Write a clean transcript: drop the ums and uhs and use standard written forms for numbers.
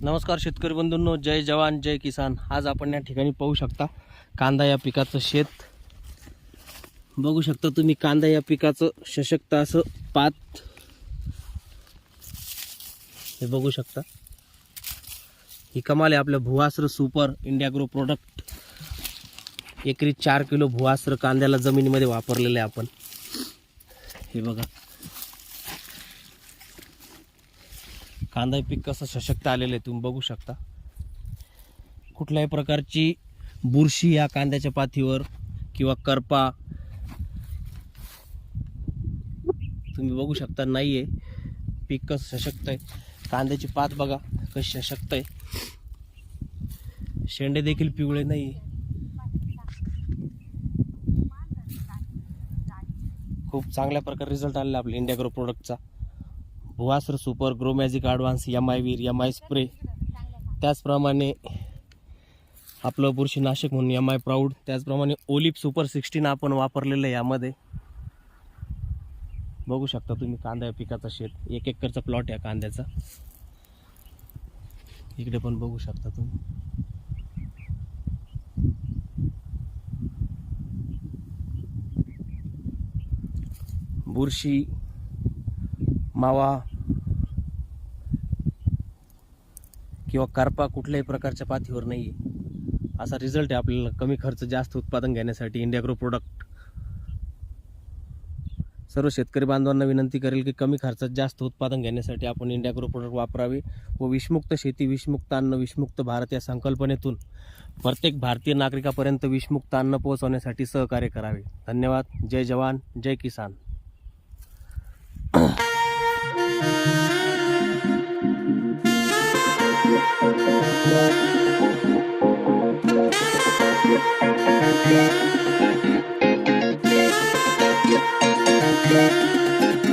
नमस्कार शेतकरी बंधूंनो, जय जवान जय किसान। आज आपण या ठिकाणी पाहू शकता कांदा या पिकाचं शेत बघू शकता तुम्ही। कांदा या पिकाचं सशक्त असं पात हे बघू शकता। ही कमाल आहे आपल्या भुवास्त्र सुपर इंडिया ग्रो प्रोडक्ट। एकरी 4 किलो भुवास्त्र कांद्याला जमिनीमध्ये वापरलेले आपण। हे बघा कांदा पीक कसं सशक्त आलेलं आहे तुम्ही बघू शकता। कुठल्याही प्रकारची बुरशी या कांद्याच्या पातीवर किंवा करपा तुम्ही बघू शकता नाहीये। पीक कसं सशक्त आहे, कांद्याची पात बघा कशी सशक्त आहे, शेंडे देखील पिवळे नाही। खूप चांगल्या प्रकारे रिझल्ट आलेला आपल्या इंडिया ग्रो प्रोडक्टचा। Bhuvastra super, grow magic advance, MI. Veer, MI. Spray, त्याचप्रमाणे आपलं बुरशीनाशक म्हणून एम.आय. प्राऊड, त्याचप्रमाणे ओलिप सुपर 16 आपण वापरलेलं आहे यामध्ये। बघू शकता तुम्ही कांदा या पिकाचा शेत, 1 एकरचा प्लॉट आहे कांद्याचा। इकडे पण बघू शकता तुम्ही। बुरशी, मावा किंवा करपा कुठल्याही प्रकारच्या पातीवर नाही आहे। असा रिझल्ट आहे आपल्याला कमी खर्च जास्त उत्पादन घेण्यासाठी इंडिया ग्रो प्रोडक्ट। सर्व शेतकरी बांधवांना विनंती करेल की कमी खर्चात जास्त उत्पादन घेण्यासाठी आपण इंडिया ग्रो प्रोडक्ट वापरावे व विषमुक्त शेती, विषमुक्त अन्न, विषमुक्त भारत या संकल्पनेतून प्रत्येक भारतीय नागरिकापर्यंत विषमुक्त अन्न पोहोचवण्यासाठी सहकार्य करावे। धन्यवाद। जय जवान जय किसान। Yeah.